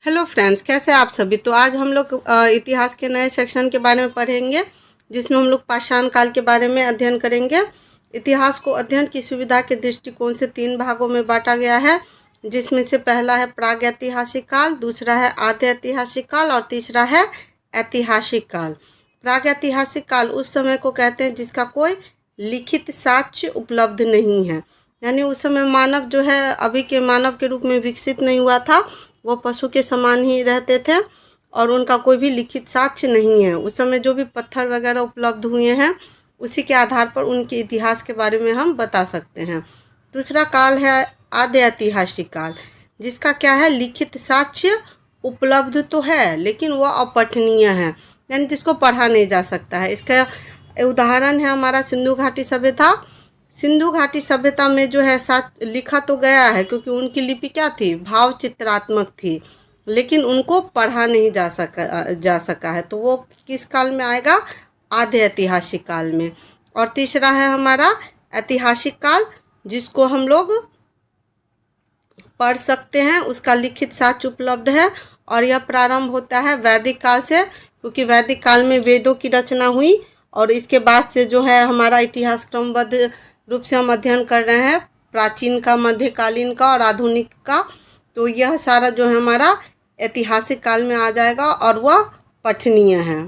Hello friends, कैसे आप सभी। तो आज हम लोग इतिहास के नए सेक्शन के बारे में पढ़ेंगे, जिसमें हम लोग पाषाण काल के बारे में अध्ययन करेंगे। इतिहास को अध्ययन की सुविधा के दृष्टिकोण से 3 भागों में बांटा गया है, जिसमें से पहला है प्रागैतिहासिक काल, दूसरा है आद्य ऐतिहासिक काल और तीसरा है ऐतिहासिक काल। प्रागैतिहासिक काल उस समय को कहते हैं जिसका कोई लिखित साक्ष्य उपलब्ध नहीं है, यानी उस समय मानव जो है अभी के मानव के रूप में विकसित नहीं हुआ था। वो पशु के समान ही रहते थे और उनका कोई भी लिखित साक्ष्य नहीं है। उस समय जो भी पत्थर वगैरह उपलब्ध हुए हैं उसी के आधार पर उनके इतिहास के बारे में हम बता सकते हैं। दूसरा काल है आद्य ऐतिहासिक काल, जिसका क्या है, लिखित साक्ष्य उपलब्ध तो है लेकिन वह अपठनीय है, यानी जिसको पढ़ा नहीं जा सकता है। इसका उदाहरण है हमारा सिंधु घाटी सभ्यता। सिंधु घाटी सभ्यता में जो है लिखा तो गया है, क्योंकि उनकी लिपि क्या थी, भाव चित्रात्मक थी, लेकिन उनको पढ़ा नहीं जा सका है। तो वो किस काल में आएगा, आद्य ऐतिहासिक काल में। और तीसरा है हमारा ऐतिहासिक काल, जिसको हम लोग पढ़ सकते हैं, उसका लिखित साक्ष्य उपलब्ध है। और यह प्रारंभ होता है वैदिक काल से, क्योंकि वैदिक काल में वेदों की रचना हुई और इसके बाद से जो है हमारा इतिहास क्रमबद्ध रूप से हम अध्ययन कर रहे हैं, प्राचीन का, मध्यकालीन का और आधुनिक का। तो यह सारा जो है हमारा ऐतिहासिक काल में आ जाएगा और वह पठनीय है।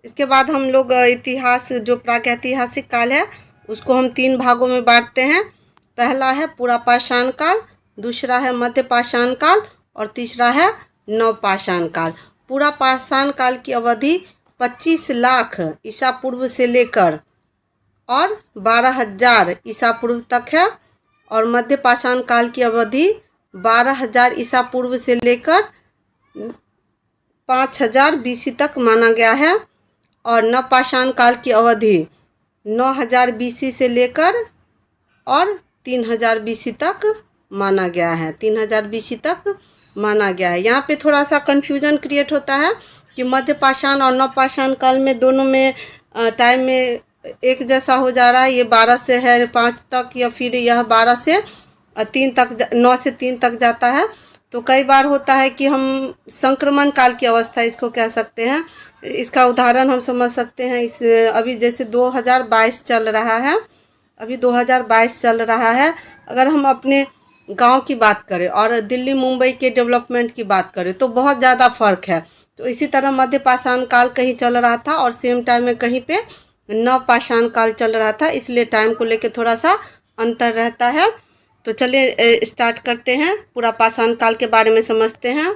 इसके बाद हम लोग इतिहास जो प्रागैतिहासिक काल है उसको हम 3 भागों में बांटते हैं। पहला है पुरापाषाण काल, दूसरा है मध्यपाषाण काल और तीसरा है नवपाषाण काल। पुरापाषाण काल की अवधि 25 लाख ईसा पूर्व से लेकर और 12,000 ईसा पूर्व तक है। और मध्यपाषाण काल की अवधि 12,000 ईसा पूर्व से लेकर 5,000 बीसी तक माना गया है। और नवपाषाण काल की अवधि 9,000 बीसी से लेकर और 3,000 बीसी तक माना गया है। 3,000 बीसी तक माना गया है। यहाँ पे थोड़ा सा कन्फ्यूजन क्रिएट होता है कि मध्यपाषाण और नवपाषाण काल में दोनों में टाइम में एक जैसा हो जा रहा है। ये 12 से है 5 तक, या फिर यह 12 से 3 तक, 9 से 3 तक जाता है। तो कई बार होता है कि हम संक्रमण काल की अवस्था इसको कह सकते हैं। इसका उदाहरण हम समझ सकते हैं, इस अभी जैसे 2022 चल रहा है, अभी 2022 चल रहा है। अगर हम अपने गांव की बात करें और दिल्ली मुंबई के डेवलपमेंट की बात करें तो बहुत ज़्यादा फ़र्क है। तो इसी तरह मध्यपाषाण काल कहीं चल रहा था और सेम टाइम में कहीं पे नवपाषाण काल चल रहा था, इसलिए टाइम को लेके थोड़ा सा अंतर रहता है। तो चलिए स्टार्ट करते हैं, पुरापाषाण काल के बारे में समझते हैं।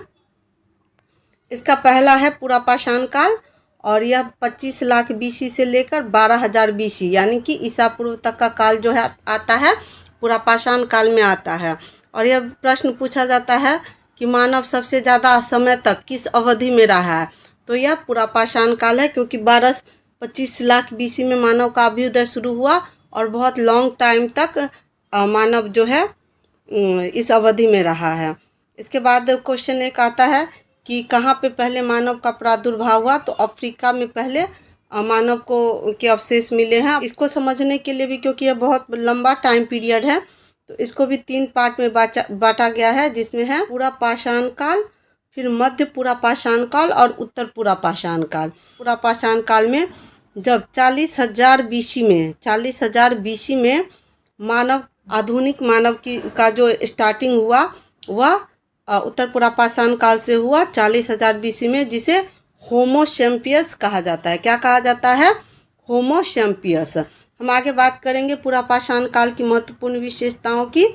इसका पहला है पुरापाषाण काल और यह 25 लाख बीसी से लेकर 12,000 बीसी यानी कि ईसा पूर्व तक का काल जो है आता है, पुरापाषाण काल में आता है। और यह प्रश्न पूछा जाता है कि मानव सबसे ज़्यादा समय तक किस अवधि में रहा है, तो यह पुरापाषाण काल है, क्योंकि 25 लाख बीसी में मानव का अभ्युदय शुरू हुआ और बहुत लॉन्ग टाइम तक मानव जो है इस अवधि में रहा है। इसके बाद क्वेश्चन एक आता है कि कहाँ पे पहले मानव का प्रादुर्भाव हुआ, तो अफ्रीका में पहले मानव को के अवशेष मिले हैं। इसको समझने के लिए भी, क्योंकि यह बहुत लंबा टाइम पीरियड है, तो इसको भी 3 पार्ट में बांटा गया है, जिसमें है पुरापाषाण काल, फिर मध्य पुरापाषाण काल और उत्तर पुरापाषाण काल। पुरापाषाण काल में जब 40,000 बीसी में मानव, आधुनिक मानव का जो स्टार्टिंग हुआ वह उत्तर पुरापाषाण काल से हुआ 40,000 बीसी में, जिसे होमो सैपियंस कहा जाता है। क्या कहा जाता है, होमो सैपियंस। हम आगे बात करेंगे पुरापाषाण काल की महत्वपूर्ण विशेषताओं की।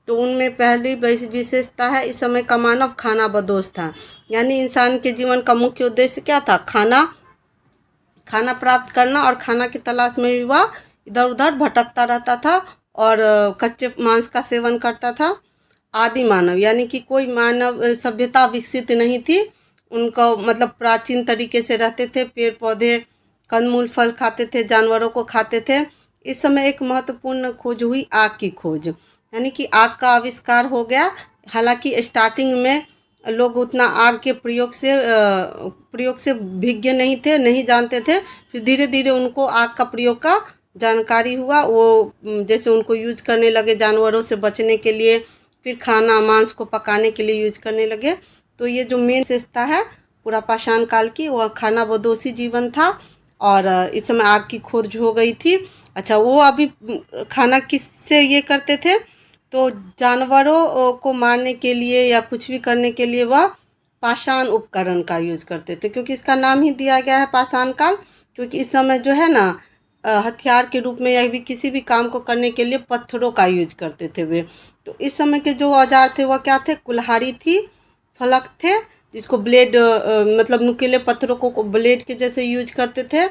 तो उनमें पहली विशेषता है, इस समय का मानव खाना बदोश था, यानी इंसान के जीवन का मुख्य उद्देश्य क्या था, खाना प्राप्त करना, और खाना की तलाश में भी वह इधर उधर भटकता रहता था और कच्चे मांस का सेवन करता था। आदि मानव यानी कि कोई मानव सभ्यता विकसित नहीं थी, उनका मतलब प्राचीन तरीके से रहते थे, पेड़ पौधे, कंदमूल, फल खाते थे, जानवरों को खाते थे। इस समय एक महत्वपूर्ण खोज हुई, आग की खोज, यानी कि आग का आविष्कार हो गया। हालांकि स्टार्टिंग में लोग उतना आग के प्रयोग से विज्ञ नहीं थे, नहीं जानते थे। फिर धीरे धीरे उनको आग का प्रयोग का जानकारी हुआ, वो जैसे उनको यूज करने लगे जानवरों से बचने के लिए, फिर खाना मांस को पकाने के लिए यूज करने लगे। तो ये जो मेन विशेषता है पूरा पाषाण काल की, वह खानाबदोशी जीवन था और इस समय आग की खोज हो गई थी। अच्छा, वो अभी खाना किससे ये करते थे, तो जानवरों को मारने के लिए या कुछ भी करने के लिए वह पाषाण उपकरण का यूज करते थे, क्योंकि इसका नाम ही दिया गया है पाषाण काल। क्योंकि इस समय जो है ना हथियार के रूप में या भी किसी भी काम को करने के लिए पत्थरों का यूज करते थे वे। तो इस समय के जो औजार थे वह क्या थे, कुल्हाड़ी थी, फलक थे जिसको ब्लेड मतलब नुकीले पत्थरों को ब्लेड के जैसे यूज करते थे,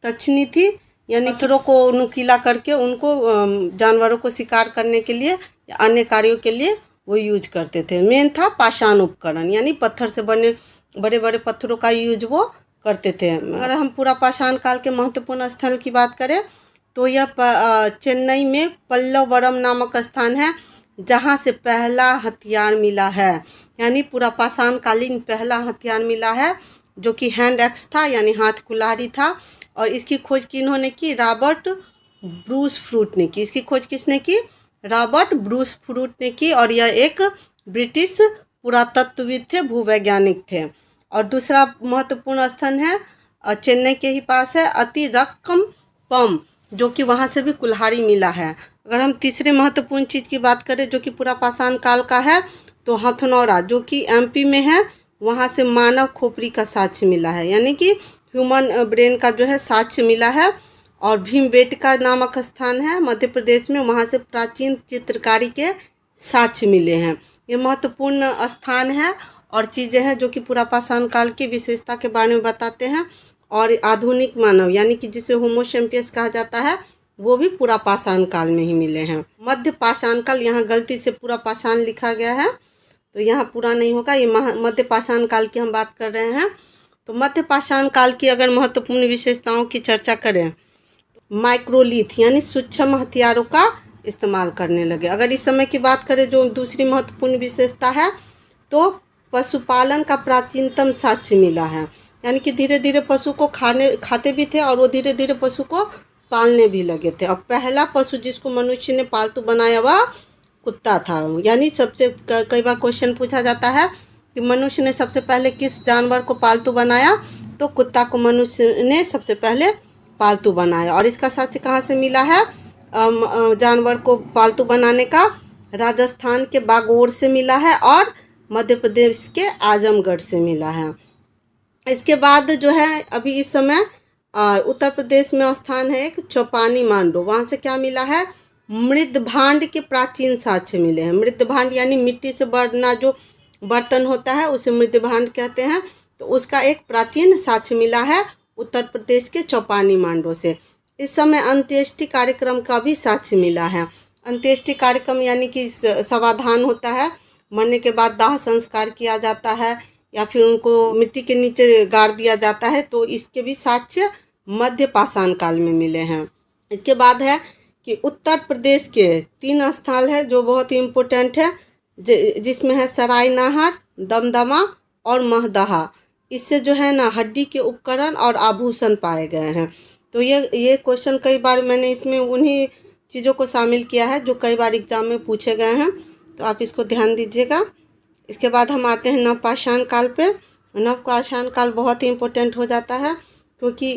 तछनी थी यानी पत्थरों को नुकीला करके उनको जानवरों को शिकार करने के लिए या अन्य कार्यों के लिए वो यूज करते थे। मेन था पाषाण उपकरण यानी पत्थर से बने बड़े बड़े पत्थरों का यूज वो करते थे। अगर हम पूरा पाषाण काल के महत्वपूर्ण स्थल की बात करें तो यह चेन्नई में पल्लवरम नामक स्थान है जहाँ से पहला हथियार मिला है, यानी पूरा पाषाण कालीन पहला हथियार मिला है जो कि हैंड एक्स था यानी हाथ कुल्हाड़ी था। और इसकी खोज किन्होंने की, रॉबर्ट ब्रूस फ्रूट ने की। इसकी खोज किसने की, रॉबर्ट ब्रूस फ्रूट ने की और यह एक ब्रिटिश पुरातत्वविद थे, भूवैज्ञानिक थे। और दूसरा महत्वपूर्ण स्थल है चेन्नई के ही पास है अतिरक्कम, जो कि वहाँ से भी कुल्हाड़ी मिला है। अगर हम तीसरे महत्वपूर्ण चीज़ की बात करें जो कि पूरा पाषाण काल का है, तो हथनौरा जो कि एमपी में है, वहाँ से मानव खोपड़ी का साक्ष्य मिला है, यानी कि ह्यूमन ब्रेन का जो है साक्ष्य मिला है। और भीमबेटका नामक स्थान है मध्य प्रदेश में, वहाँ से प्राचीन चित्रकारी के साक्ष्य मिले हैं। ये महत्वपूर्ण स्थान है और चीज़ें हैं जो कि पूरा पाषाण काल की विशेषता के बारे में बताते हैं। और आधुनिक मानव यानी कि जिसे होमो सैपियंस कहा जाता है वो भी पूरा पाषाण काल में ही मिले हैं। मध्य पाषाण काल, यहाँ गलती से पूरा पाषाण लिखा गया है तो यहाँ पूरा नहीं होगा, ये मध्य पाषाण काल की हम बात कर रहे हैं। तो मध्य पाषाण काल की अगर महत्वपूर्ण विशेषताओं की चर्चा करें, माइक्रोलिथ यानी सूक्ष्म हथियारों का इस्तेमाल करने लगे। अगर इस समय की बात करें जो दूसरी महत्वपूर्ण विशेषता है, तो पशुपालन का प्राचीनतम साक्ष्य मिला है, यानी कि धीरे धीरे पशु को खाते भी थे और वो धीरे धीरे पशु को पालने भी लगे थे। और पहला पशु जिसको मनुष्य ने पालतू बनाया वह कुत्ता था। यानी सबसे कई बार क्वेश्चन पूछा जाता है कि मनुष्य ने सबसे पहले किस जानवर को पालतू बनाया, तो कुत्ता को मनुष्य ने सबसे पहले पालतू बनाया। और इसका साक्ष्य कहाँ से मिला है, जानवर को पालतू बनाने का राजस्थान के बागोर से मिला है और मध्य प्रदेश के आजमगढ़ से मिला है। इसके बाद जो है अभी इस समय उत्तर प्रदेश में स्थान है एक चौपानी मांडो, वहाँ से क्या मिला है, मृदभांड के प्राचीन साक्ष्य मिले हैं। मृदभांड यानी मिट्टी से बना जो बर्तन होता है उसे मृदभांड कहते हैं। तो उसका एक प्राचीन साक्ष्य मिला है उत्तर प्रदेश के चौपानी मांडो से। इस समय अंत्येष्टि कार्यक्रम का भी साक्ष्य मिला है। अंत्येष्टि कार्यक्रम यानी कि समाधान होता है, मरने के बाद दाह संस्कार किया जाता है या फिर उनको मिट्टी के नीचे गाड़ दिया जाता है, तो इसके भी साक्ष्य मध्य पाषाण काल में मिले हैं। इसके बाद है कि उत्तर प्रदेश के 3 स्थल है जो बहुत ही इम्पोर्टेंट है, जिसमें है सरायनाहर, दमदमा और महदहा। इससे जो है ना हड्डी के उपकरण और आभूषण पाए गए हैं। तो ये क्वेश्चन कई बार मैंने इसमें उन्हीं चीज़ों को शामिल किया है जो कई बार एग्जाम में पूछे गए हैं, तो आप इसको ध्यान दीजिएगा। इसके बाद हम आते हैं नवपाषाण काल पे। नवपाषाण काल बहुत ही इम्पोर्टेंट हो जाता है क्योंकि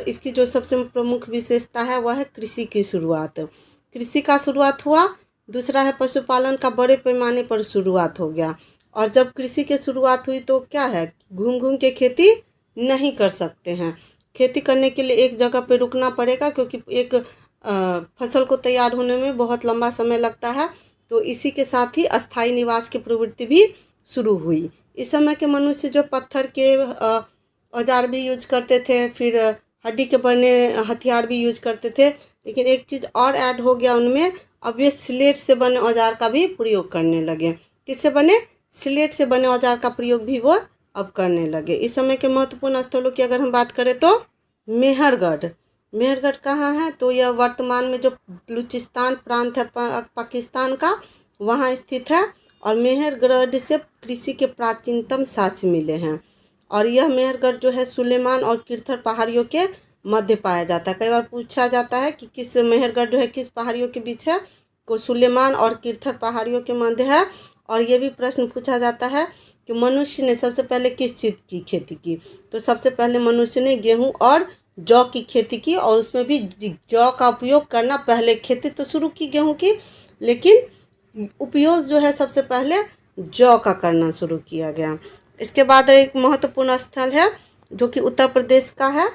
इसकी जो सबसे प्रमुख विशेषता है वह है कृषि की शुरुआत। कृषि का शुरुआत हुआ। दूसरा है पशुपालन का बड़े पैमाने पर शुरुआत हो गया। और जब कृषि की शुरुआत हुई तो क्या है, घूम घूम के खेती नहीं कर सकते हैं। खेती करने के लिए एक जगह पे रुकना पड़ेगा क्योंकि एक फसल को तैयार होने में बहुत लंबा समय लगता है। तो इसी के साथ ही अस्थायी निवास की प्रवृत्ति भी शुरू हुई। इस समय के मनुष्य जो पत्थर के औजार भी यूज करते थे, फिर हड्डी के बने हथियार भी यूज करते थे, लेकिन एक चीज़ और ऐड हो गया उनमें, अब ये स्लेट से बने औजार का भी प्रयोग करने लगे। किससे बने, स्लेट से बने औजार का प्रयोग भी वो अब करने लगे। इस समय के महत्वपूर्ण स्थलों की अगर हम बात करें तो मेहरगढ़ कहाँ है, तो यह वर्तमान में जो बलूचिस्तान प्रांत है पाकिस्तान का, वहाँ स्थित है। और मेहरगढ़ से कृषि के प्राचीनतम साक्ष्य मिले हैं। और यह मेहरगढ़ जो है सुलेमान और किरथर पहाड़ियों के मध्य पाया जाता है। कई बार पूछा जाता है कि किस मेहरगढ़ जो है किस पहाड़ियों के बीच है, को सुलेमान और किरथर पहाड़ियों के मध्य है। और ये भी प्रश्न पूछा जाता है कि मनुष्य ने सबसे पहले किस चीज़ की खेती की। तो सबसे पहले मनुष्य ने गेहूँ और जौ की खेती की, और उसमें भी जौ का उपयोग करना पहले, खेती तो शुरू की गेहूँ की, लेकिन उपयोग जो है सबसे पहले जौ का करना शुरू किया गया। इसके बाद एक महत्वपूर्ण स्थल है जो कि उत्तर प्रदेश का है।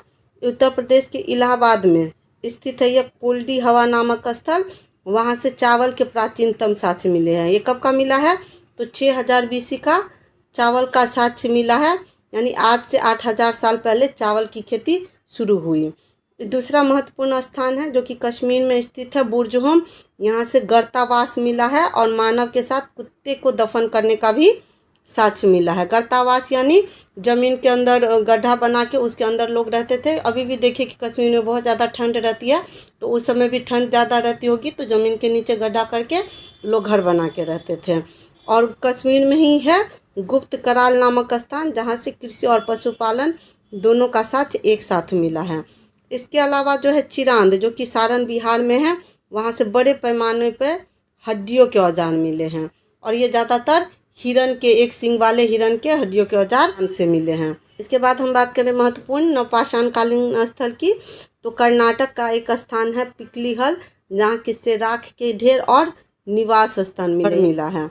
उत्तर प्रदेश के इलाहाबाद में स्थित है यह पोल्डी हवा नामक स्थल। वहाँ से चावल के प्राचीनतम साक्ष्य मिले हैं। ये कब का मिला है? तो 6000 BC का चावल का साक्ष्य मिला है, यानी आज से 8000 साल पहले चावल की खेती शुरू हुई। दूसरा महत्वपूर्ण स्थान है जो कि कश्मीर में स्थित है बुर्जहोम। यहाँ से गर्तावास मिला है और मानव के साथ कुत्ते को दफन करने का भी साक्ष्य मिला है। गर्तावास यानी ज़मीन के अंदर गड्ढा बना के उसके अंदर लोग रहते थे। अभी भी देखिए कि कश्मीर में बहुत ज़्यादा ठंड रहती है, तो उस समय भी ठंड ज़्यादा रहती होगी, तो ज़मीन के नीचे गड्ढा करके लोग घर बना के रहते थे। और कश्मीर में ही है गुप्त कराल नामक स्थान, जहाँ से कृषि और पशुपालन दोनों का साक्ष्य एक साथ मिला है। इसके अलावा जो है चिरांद, जो कि सारण बिहार में है, वहाँ से बड़े पैमाने पर हड्डियों के औजार मिले हैं, और ये ज़्यादातर हिरण के, एक सींग वाले हिरण के हड्डियों के औजार से मिले हैं। इसके बाद हम बात करें महत्वपूर्ण नवपाषाण कालीन स्थल की, तो कर्नाटक का एक स्थान है पिकलीहल, जहाँ किससे राख के ढेर और निवास स्थान मिला है।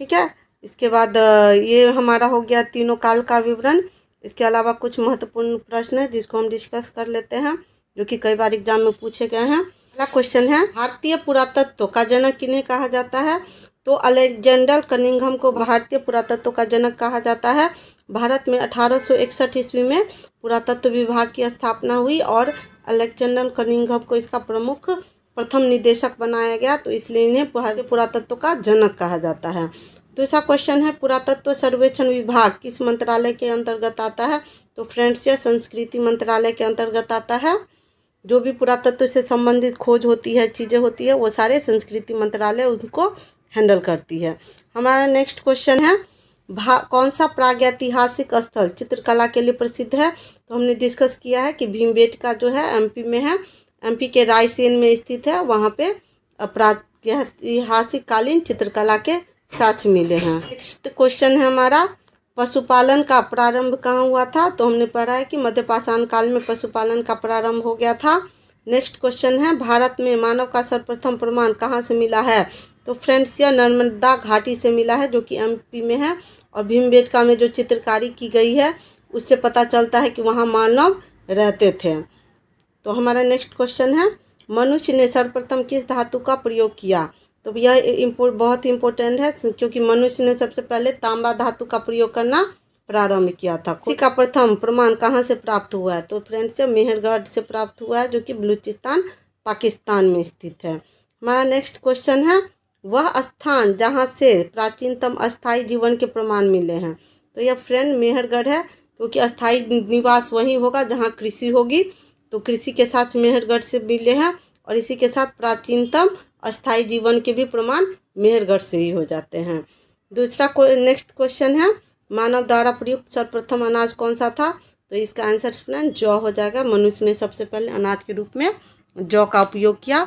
ठीक है, इसके बाद ये हमारा हो गया तीनों काल का विवरण। इसके अलावा कुछ महत्वपूर्ण प्रश्न है जिसको हम डिस्कस कर लेते हैं, जो कि कई बार एग्जाम में पूछे गए हैं। पहला क्वेश्चन है, भारतीय पुरातत्व का जनक किन्हें कहा जाता है? तो अलेक्जेंडर कनिंघम को भारतीय पुरातत्व का जनक कहा जाता है। भारत में 1861 ईस्वी में पुरातत्व विभाग की स्थापना हुई और अलेक्जेंडर कनिंघम को इसका प्रथम निदेशक बनाया गया, तो इसलिए इन्हें भारतीय पुरातत्व का जनक कहा जाता है। दूसरा क्वेश्चन है, पुरातत्व सर्वेक्षण विभाग किस मंत्रालय के अंतर्गत आता है? तो फ्रेंड्स यह संस्कृति मंत्रालय के अंतर्गत आता है। जो भी पुरातत्व से संबंधित खोज होती है, चीज़ें होती है, वो सारे संस्कृति मंत्रालय उनको हैंडल करती है। हमारा नेक्स्ट क्वेश्चन है, कौन सा प्रागैतिहासिक स्थल चित्रकला के लिए प्रसिद्ध है? तो हमने डिस्कस किया है कि भीमबेटका जो है एमपी में है, एमपी के रायसेन में स्थित है। वहाँ पे प्रागैतिहासिक कालीन चित्रकला के साक्ष्य मिले हैं। नेक्स्ट क्वेश्चन है हमारा, पशुपालन का प्रारंभ कहाँ हुआ था? तो हमने पढ़ा है कि मध्यपाषाण काल में पशुपालन का प्रारंभ हो गया था। नेक्स्ट क्वेश्चन है, भारत में मानव का सर्वप्रथम प्रमाण कहाँ से मिला है? तो फ्रेंड्स यह नर्मदा घाटी से मिला है, जो कि एमपी में है। और भीमबेटका में जो चित्रकारी की गई है उससे पता चलता है कि वहाँ मानव रहते थे। तो हमारा नेक्स्ट क्वेश्चन है, मनुष्य ने सर्वप्रथम किस धातु का प्रयोग किया? तो यह बहुत इंपॉर्टेंट है, क्योंकि मनुष्य ने सबसे पहले तांबा धातु का प्रयोग करना प्रारंभ किया था। इसी का प्रथम प्रमाण कहाँ से प्राप्त हुआ है? तो फ्रेंड्स मेहरगढ़ से प्राप्त हुआ है, जो कि बलूचिस्तान पाकिस्तान में स्थित है। हमारा नेक्स्ट क्वेश्चन है, वह स्थान जहाँ से प्राचीनतम अस्थायी जीवन के प्रमाण मिले हैं? तो यह फ्रेंड मेहरगढ़ है, क्योंकि अस्थायी निवास वही होगा जहाँ कृषि होगी, तो कृषि के साथ मेहरगढ़ से मिले हैं। और इसी के साथ प्राचीनतम अस्थायी जीवन के भी प्रमाण मेहरगढ़ से ही हो जाते हैं। दूसरा नेक्स्ट क्वेश्चन है, मानव द्वारा प्रयुक्त सर्वप्रथम अनाज कौन सा था? तो इसका आंसर फ्रेंड जौ हो जाएगा। मनुष्य ने सबसे पहले अनाज के रूप में जौ का उपयोग किया।